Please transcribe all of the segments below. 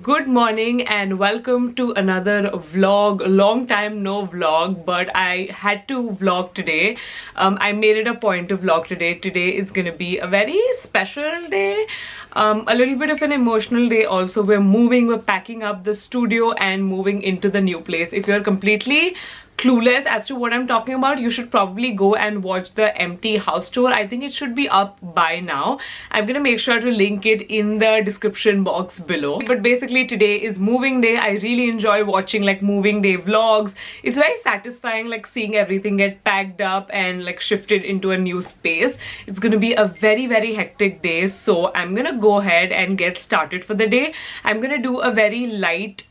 Good morning and welcome to another vlog. Long time no vlog, but I had to vlog today. I made it a point to vlog today. Today is gonna be a very special day, a little bit of an emotional day also. We're packing up the studio and moving into the new place. If you're completely clueless as to what I'm talking about, you should probably go and watch the empty house tour. I think it should be up by now. I'm gonna make sure to link it in the description box below. But basically today is moving day. I really enjoy watching like moving day vlogs. It's very satisfying, like seeing everything get packed up and like shifted into a new space. It's gonna be a very hectic day, so I'm gonna go ahead and get started for the day. I'm gonna do a very light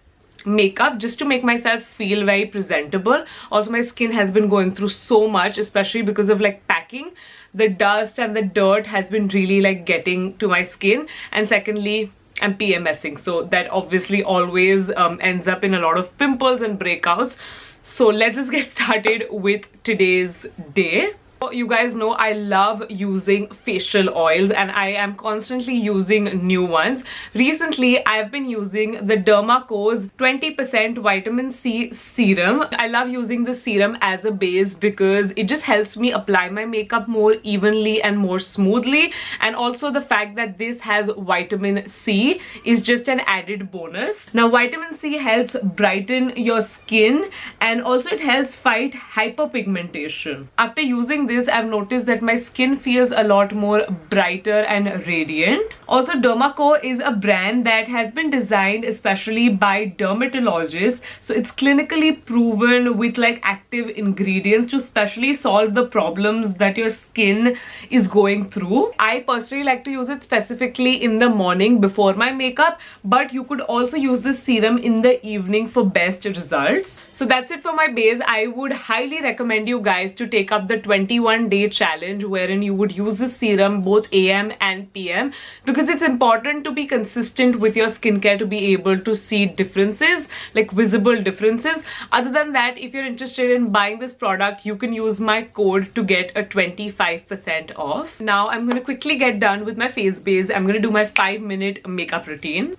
makeup just to make myself feel very presentable. Also, my skin has been going through so much, especially because of like packing. The dust and the dirt has been really like getting to my skin, and secondly I'm PMSing, so that obviously always ends up in a lot of pimples and breakouts. So let's just get started with today's day. You guys know I love using facial oils and I am constantly using new ones. Recently, I've been using the Derma Co's 20% vitamin C serum. I love using the serum as a base because it just helps me apply my makeup more evenly and more smoothly. And also the fact that this has vitamin C is just an added bonus. Now, vitamin C helps brighten your skin and also it helps fight hyperpigmentation. After using this, I've noticed that my skin feels a lot more brighter and radiant. Also, Derma Co is a brand that has been designed especially by dermatologists, so it's clinically proven with like active ingredients to especially solve the problems that your skin is going through. I personally like to use it specifically in the morning before my makeup, but you could also use this serum in the evening for best results. So that's it for my base. I would highly recommend you guys to take up the 21-day challenge wherein you would use this serum both AM and PM, because it's important to be consistent with your skincare to be able to see differences, like visible differences. Other than that, if you're interested in buying this product, you can use my code to get a 25% off. Now I'm going to quickly get done with my face base. I'm going to do my 5-minute makeup routine.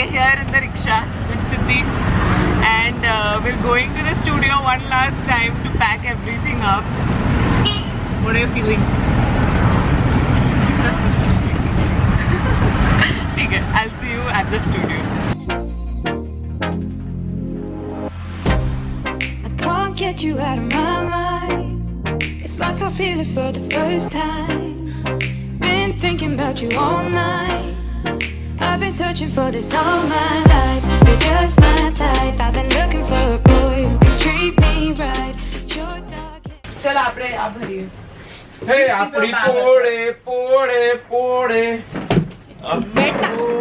Here in the rickshaw with Siddhi, and we're going to the studio one last time to pack everything up. What are your feelings? Okay, I'll see you at the studio. I can't get you out of my mind. It's like I feel it for the first time. Been thinking about you all night. I've been searching for this all my life. You're just my type. I've been looking for a boy who can treat me right. Your dog. चल आपरे आप भरिए. Hey, apri pore.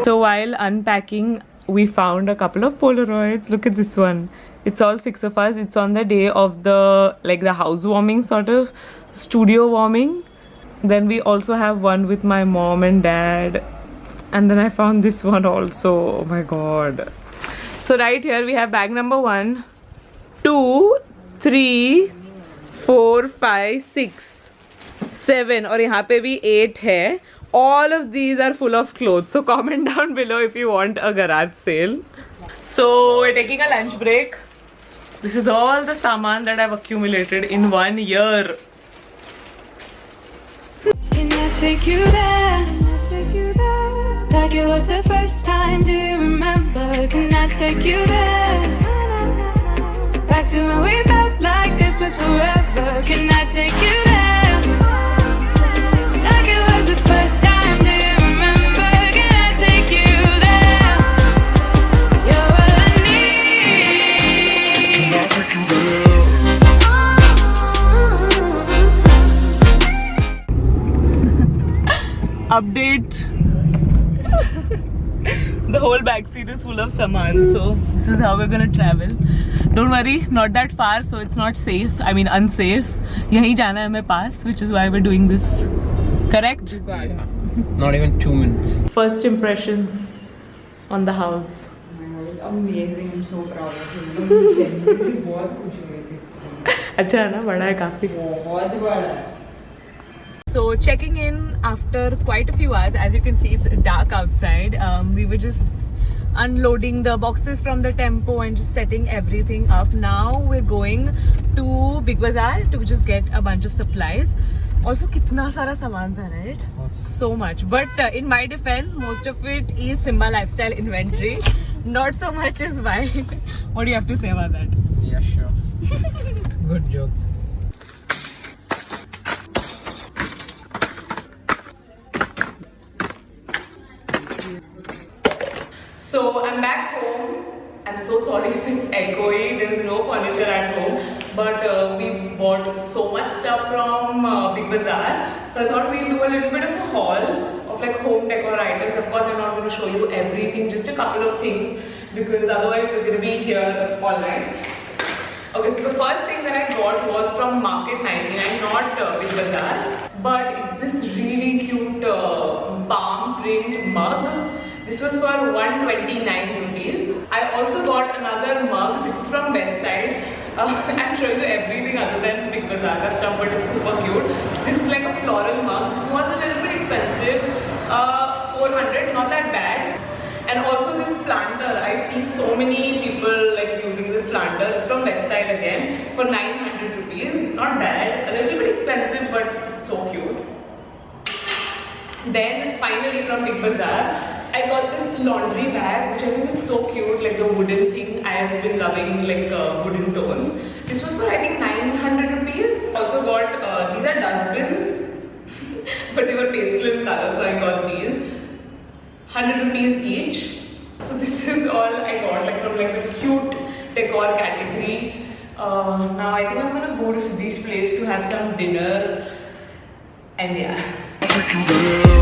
So while unpacking, we found a couple of Polaroids. Look at this one. It's all 6 of us. It's on the day of the housewarming, sort of studio warming. Then we also have one with my mom and dad. And then I found this one also. Oh my god. So right here we have bag number 1, 2, 3, 4, 5, 6, 7, और यहाँ पे भी 8 है. All of these are full of clothes. So comment down below if you want a garage sale. So we're taking a lunch break. This is all the saman that I've accumulated in 1 year. Can I take you there? Like it was the first time, do you remember? Can I take you there? Back to when we felt like this was forever. Can I take you there? Like it was the first time, do you remember? Can I take you there? You're all I need. Can I take you there? Update. The whole back seat is full of saman, so this is how we're gonna travel. Don't worry, not that far, so it's not safe. I mean unsafe. Yahi jana hai hame paas, which is why we're doing this. Correct? Yeah. Not even 2 minutes. First impressions on the house? Oh my God, it's amazing. I'm so proud of you. Genuinely बहुत खुश हो गई थी। अच्छा है ना, बड़ा है काफी। बहुत बड़ा है। So checking in after quite a few hours. As you can see, it's dark outside. We were just unloading the boxes from the tempo and just setting everything up. Now we're going to Big Bazaar to just get a bunch of supplies. Also, kitna sara saman tha, right? So much. But in my defense, most of it is Simbaa Lifestyle inventory. Not so much is mine. What do you have to say about that? Yeah, sure. Good job. So I'm back home. I'm so sorry if it's echoey. There's no furniture at home, but we bought so much stuff from Big Bazaar. So I thought we'd do a little bit of a haul of like home decor items. Of course, I'm not going to show you everything, just a couple of things, because otherwise we're going to be here all night. Okay, so the first thing that I got was from Market 99, not Big Bazaar, but it's this really cute palm print mug. This was for 129 rupees. I also got another mug. This is from West Side. I'm showing you everything other than Big Bazaar stuff, but it's super cute. This is like a floral mug. This one's a little bit expensive. 400, not that bad. And also this planter. I see so many people like using this planter. It's from West Side again for 900 rupees. Not bad. A little bit expensive, but so cute. Then finally from Big Bazaar, I got this laundry bag, which I think is so cute, like the wooden thing. I have been loving like wooden tones. This was for I think 900 rupees. Also got, these are dustbins, but they were pastel in color, so I got these. 100 rupees each. So this is all I got, like from like the cute decor category. Now I think I'm gonna go to Siddhi's place to have some dinner, and yeah.